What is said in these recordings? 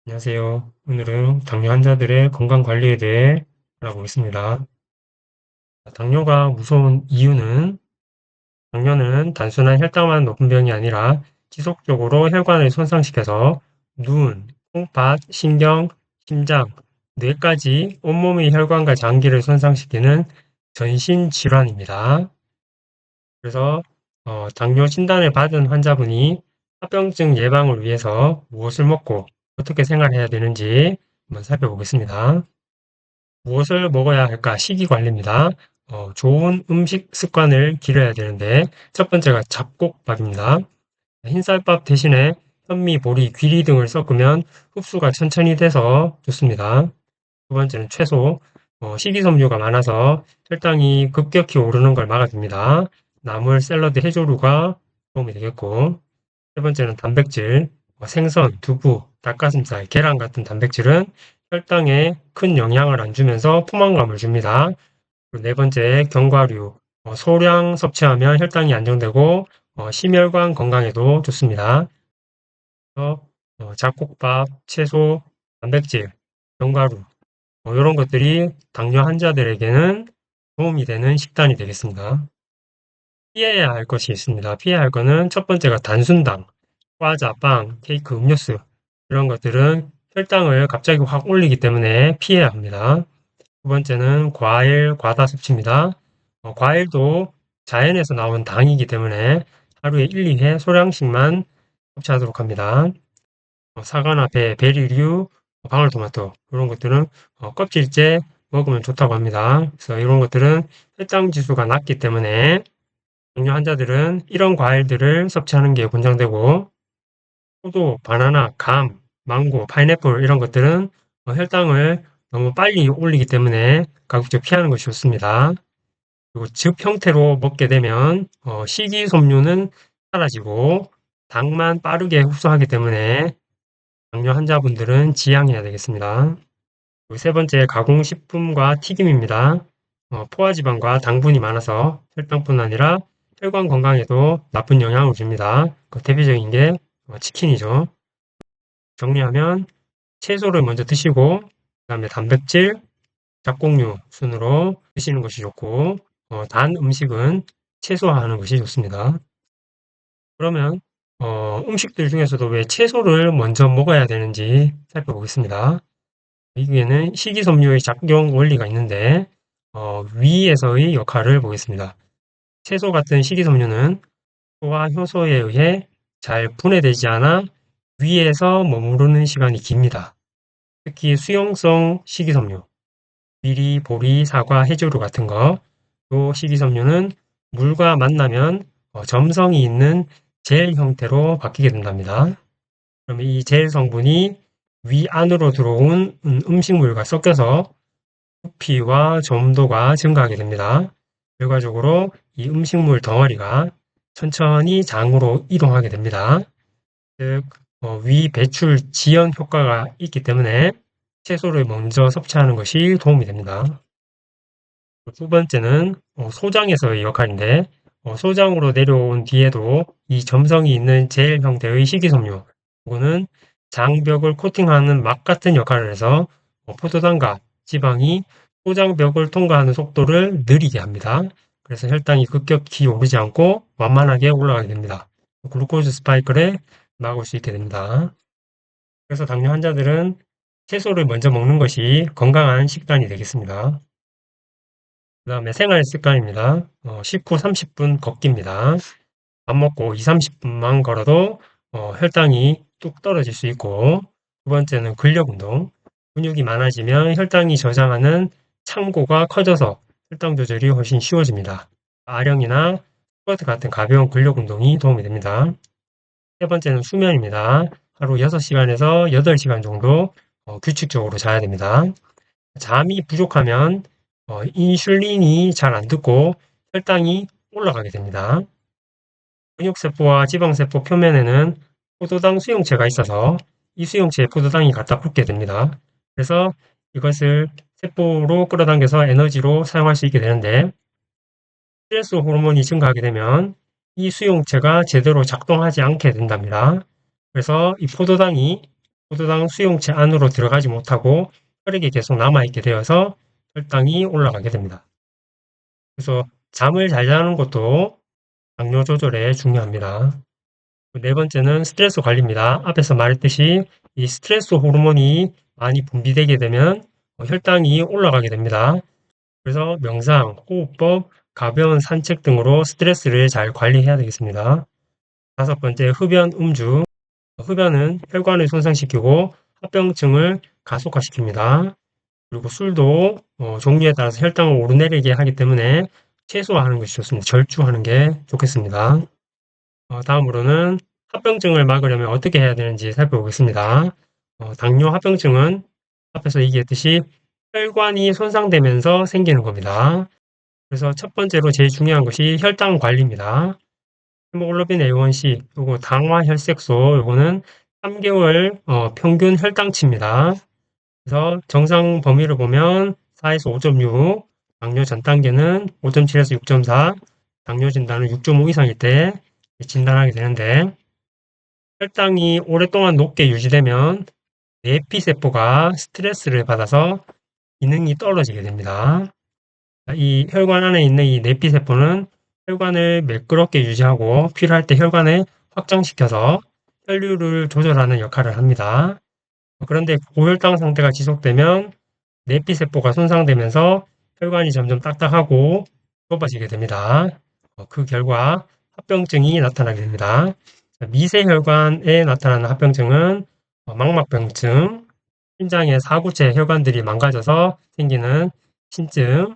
안녕하세요. 오늘은 당뇨 환자들의 건강 관리에 대해 알아보겠습니다. 당뇨가 무서운 이유는 당뇨는 단순한 혈당만 높은 병이 아니라 지속적으로 혈관을 손상시켜서 눈, 콩팥, 신경, 심장, 뇌까지 온몸의 혈관과 장기를 손상시키는 전신 질환입니다. 그래서 당뇨 진단을 받은 환자분이 합병증 예방을 위해서 무엇을 먹고 어떻게 생활해야 되는지 한번 살펴보겠습니다. 무엇을 먹어야 할까? 식이 관리입니다. 좋은 음식 습관을 기르어야 되는데 첫 번째가 잡곡밥입니다. 흰쌀밥 대신에 현미, 보리, 귀리 등을 섞으면 흡수가 천천히 돼서 좋습니다. 두 번째는 채소. 식이섬유가 많아서 혈당이 급격히 오르는 걸 막아줍니다. 나물, 샐러드, 해조류가 도움이 되겠고, 세 번째는 단백질. 생선, 두부, 닭가슴살, 계란 같은 단백질은 혈당에 큰 영향을 안 주면서 포만감을 줍니다. 그리고 네 번째, 견과류. 소량 섭취하면 혈당이 안정되고 심혈관 건강에도 좋습니다. 그래서 잡곡밥, 채소, 단백질, 견과류 이런 것들이 당뇨 환자들에게는 도움이 되는 식단이 되겠습니다. 피해야 할 것이 있습니다. 피해야 할 거는 첫 번째가 단순당, 과자, 빵, 케이크, 음료수 이런 것들은 혈당을 갑자기 확 올리기 때문에 피해야 합니다. 두 번째는 과일, 과다 섭취입니다. 과일도 자연에서 나온 당이기 때문에 하루에 1, 2회 소량씩만 섭취하도록 합니다. 사과나 배, 베리류, 방울토마토 이런 것들은 껍질째 먹으면 좋다고 합니다. 그래서 이런 것들은 혈당 지수가 낮기 때문에 당뇨 환자들은 이런 과일들을 섭취하는 게 권장되고 포도, 바나나, 감, 망고, 파인애플 이런 것들은 혈당을 너무 빨리 올리기 때문에 가급적 피하는 것이 좋습니다. 그리고 즙 형태로 먹게 되면 식이섬유는 사라지고 당만 빠르게 흡수하기 때문에 당뇨 환자분들은 지양해야 되겠습니다. 그리고 세 번째, 가공식품과 튀김입니다. 포화지방과 당분이 많아서 혈당뿐 아니라 혈관 건강에도 나쁜 영향을 줍니다. 그 대표적인 게 치킨이죠. 정리하면 채소를 먼저 드시고 그 다음에 단백질, 잡곡류 순으로 드시는 것이 좋고 단 음식은 최소화하는 것이 좋습니다. 그러면 음식들 중에서도 왜 채소를 먼저 먹어야 되는지 살펴보겠습니다. 여기에는 식이섬유의 작용 원리가 있는데 위에서의 역할을 보겠습니다. 채소 같은 식이섬유는 소화 효소에 의해 잘 분해되지 않아 위에서 머무르는 시간이 깁니다. 특히 수용성 식이섬유, 미리, 보리, 사과, 해조류 같은 거, 또 식이섬유는 물과 만나면 점성이 있는 젤 형태로 바뀌게 된답니다. 그러면 이 젤 성분이 위 안으로 들어온 음식물과 섞여서 부피와 점도가 증가하게 됩니다. 결과적으로 이 음식물 덩어리가 천천히 장으로 이동하게 됩니다. 즉, 위 배출 지연 효과가 있기 때문에 채소를 먼저 섭취하는 것이 도움이 됩니다. 두 번째는 소장에서의 역할인데 소장으로 내려온 뒤에도 이 점성이 있는 젤 형태의 식이섬유 이거는 장벽을 코팅하는 막 같은 역할을 해서 포도당과 지방이 소장벽을 통과하는 속도를 느리게 합니다. 그래서 혈당이 급격히 오르지 않고 완만하게 올라가게 됩니다. 글루코즈 스파이크를 막을 수 있게 됩니다. 그래서 당뇨 환자들은 채소를 먼저 먹는 것이 건강한 식단이 되겠습니다. 그 다음에 생활 습관입니다. 10후 30분 걷기입니다. 밥 먹고 2, 30분만 걸어도 혈당이 뚝 떨어질 수 있고 두 번째는 근력 운동. 근육이 많아지면 혈당이 저장하는 창고가 커져서 혈당 조절이 훨씬 쉬워집니다. 아령이나 스쿼트 같은 가벼운 근력 운동이 도움이 됩니다. 세 번째는 수면입니다. 하루 6시간에서 8시간 정도 규칙적으로 자야 됩니다. 잠이 부족하면 인슐린이 잘 안 듣고 혈당이 올라가게 됩니다. 근육세포와 지방세포 표면에는 포도당 수용체가 있어서 이 수용체에 포도당이 갖다 붙게 됩니다. 그래서 이것을 세포로 끌어당겨서 에너지로 사용할 수 있게 되는데 스트레스 호르몬이 증가하게 되면 이 수용체가 제대로 작동하지 않게 된답니다. 그래서 이 포도당이 포도당 수용체 안으로 들어가지 못하고 혈액이 계속 남아있게 되어서 혈당이 올라가게 됩니다. 그래서 잠을 잘 자는 것도 당뇨 조절에 중요합니다. 네 번째는 스트레스 관리입니다. 앞에서 말했듯이 이 스트레스 호르몬이 많이 분비되게 되면 혈당이 올라가게 됩니다. 그래서 명상, 호흡법, 가벼운 산책 등으로 스트레스를 잘 관리해야 되겠습니다. 다섯 번째, 흡연, 음주. 흡연은 혈관을 손상시키고 합병증을 가속화시킵니다. 그리고 술도 종류에 따라서 혈당을 오르내리게 하기 때문에 최소화하는 것이 좋습니다. 절주하는 게 좋겠습니다. 다음으로는 합병증을 막으려면 어떻게 해야 되는지 살펴보겠습니다. 당뇨 합병증은 앞에서 얘기했듯이 혈관이 손상되면서 생기는 겁니다. 그래서 첫 번째로 제일 중요한 것이 혈당 관리입니다. 헤모글로빈 A1C, 요거 당화 혈색소, 요거는 3개월 평균 혈당치입니다. 그래서 정상 범위를 보면 4에서 5.6, 당뇨 전 단계는 5.7에서 6.4, 당뇨 진단은 6.5 이상일 때 진단하게 되는데, 혈당이 오랫동안 높게 유지되면 뇌피세포가 스트레스를 받아서 기능이 떨어지게 됩니다. 이 혈관 안에 있는 이 뇌피세포는 혈관을 매끄럽게 유지하고 필요할 때 혈관을 확장시켜서 혈류를 조절하는 역할을 합니다. 그런데 고혈당 상태가 지속되면 뇌피세포가 손상되면서 혈관이 점점 딱딱하고 좁아지게 됩니다. 그 결과 합병증이 나타나게 됩니다. 미세혈관에 나타나는 합병증은 망막병증, 심장의 사구체 혈관들이 망가져서 생기는 신증,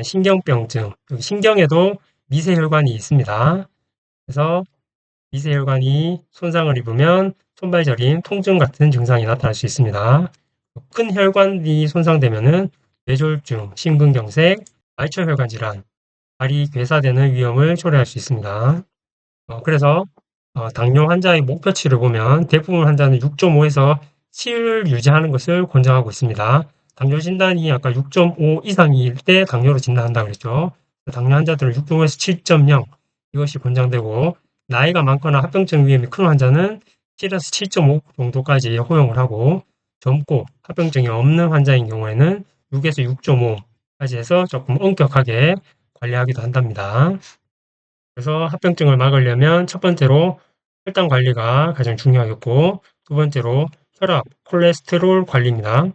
신경병증, 여기 신경에도 미세혈관이 있습니다. 그래서 미세혈관이 손상을 입으면 손발저림, 통증 같은 증상이 나타날 수 있습니다. 큰 혈관이 손상되면 뇌졸중, 심근경색, 말초혈관 질환, 발이 괴사되는 위험을 초래할 수 있습니다. 그래서 당뇨 환자의 목표치를 보면 대부분 환자는 6.5에서 7을 유지하는 것을 권장하고 있습니다. 당뇨 진단이 아까 6.5 이상일 때 당뇨로 진단한다고 그랬죠. 당뇨 환자들은 6.5에서 7.0 이것이 권장되고 나이가 많거나 합병증 위험이 큰 환자는 7에서 7.5 정도까지 허용을 하고 젊고 합병증이 없는 환자인 경우에는 6에서 6.5까지 해서 조금 엄격하게 관리하기도 한답니다. 그래서 합병증을 막으려면 첫 번째로 혈당 관리가 가장 중요하겠고 두 번째로 혈압, 콜레스테롤 관리입니다.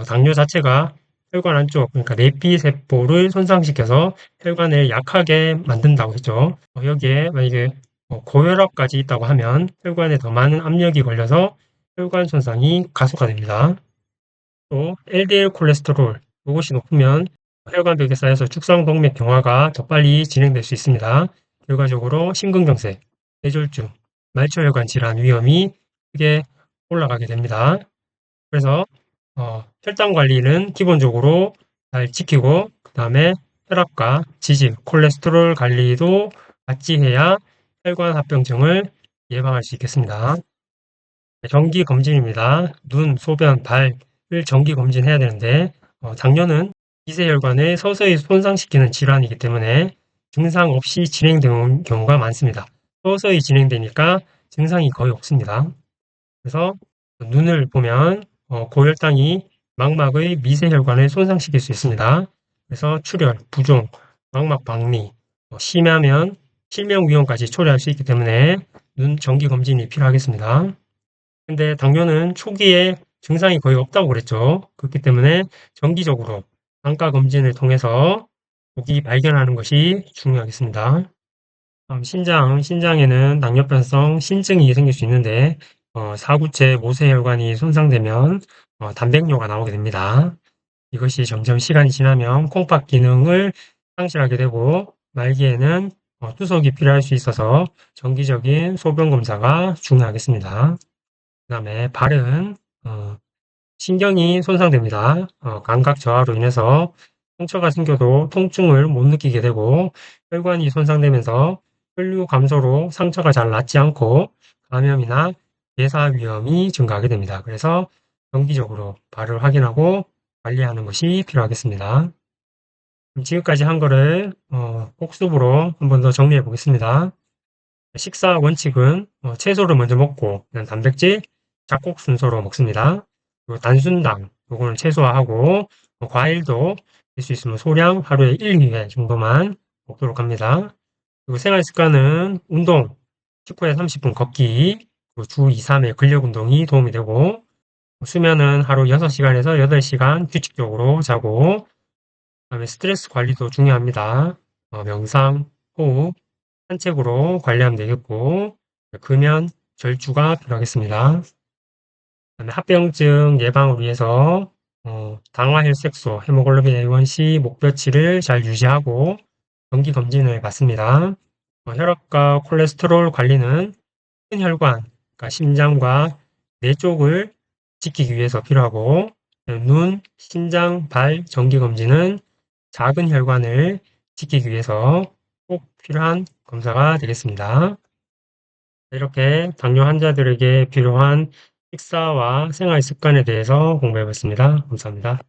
당뇨 자체가 혈관 안쪽, 그러니까 내피세포를 손상시켜서 혈관을 약하게 만든다고 했죠. 여기에 만약에 고혈압까지 있다고 하면 혈관에 더 많은 압력이 걸려서 혈관 손상이 가속화됩니다. 또 LDL 콜레스테롤, 이것이 높으면 혈관벽에 쌓여서 축성동맥 경화가 더 빨리 진행될 수 있습니다. 결과적으로 심근경색, 뇌졸중, 말초혈관 질환 위험이 크게 올라가게 됩니다. 그래서 혈당 관리는 기본적으로 잘 지키고 그 다음에 혈압과 지질, 콜레스테롤 관리도 같이 해야 혈관 합병증을 예방할 수 있겠습니다. 정기 검진입니다. 눈, 소변, 발을 정기 검진해야 되는데 당뇨는 미세혈관을 서서히 손상시키는 질환이기 때문에 증상 없이 진행되는 경우가 많습니다. 서서히 진행되니까 증상이 거의 없습니다. 그래서 눈을 보면 고혈당이 망막의 미세혈관을 손상시킬 수 있습니다. 그래서 출혈, 부종, 망막 박리, 심하면 실명 위험까지 초래할 수 있기 때문에 눈 정기 검진이 필요하겠습니다. 근데 당뇨는 초기에 증상이 거의 없다고 그랬죠. 그렇기 때문에 정기적으로 안과 검진을 통해서 조기 발견하는 것이 중요하겠습니다. 다음 신장에는 당뇨병성 신증이 생길 수 있는데 사구체 모세혈관이 손상되면 단백뇨가 나오게 됩니다. 이것이 점점 시간이 지나면 콩팥 기능을 상실하게 되고 말기에는 투석이 필요할 수 있어서 정기적인 소변 검사가 중요하겠습니다. 그 다음에 발은 신경이 손상됩니다. 감각 저하로 인해서 상처가 생겨도 통증을 못 느끼게 되고 혈관이 손상되면서 혈류 감소로 상처가 잘 낫지 않고 감염이나 대사 위험이 증가하게 됩니다. 그래서 정기적으로 발을 확인하고 관리하는 것이 필요하겠습니다. 지금까지 한 거를 복습으로 한 번 더 정리해 보겠습니다. 식사 원칙은 채소를 먼저 먹고 단백질, 작곡 순서로 먹습니다. 그리고 단순당, 요거는 최소화하고, 과일도 될 수 있으면 소량 하루에 1, 2회 정도만 먹도록 합니다. 그리고 생활 습관은 운동, 10분에 30분 걷기, 그리고 주 2, 3회 근력 운동이 도움이 되고, 수면은 하루 6시간에서 8시간 규칙적으로 자고, 그다음에 스트레스 관리도 중요합니다. 명상, 호흡, 산책으로 관리하면 되겠고, 금연, 절주가 필요하겠습니다. 그다음에 합병증 예방을 위해서 당화 혈색소, 헤모글로빈 A1C 목표치를 잘 유지하고 정기 검진을 받습니다. 혈압과 콜레스테롤 관리는 큰 혈관, 그러니까 심장과 뇌 쪽을 지키기 위해서 필요하고, 눈, 심장, 발 정기 검진은 작은 혈관을 지키기 위해서 꼭 필요한 검사가 되겠습니다. 이렇게 당뇨 환자들에게 필요한 식사와 생활 습관에 대해서 공부해 봤습니다. 감사합니다.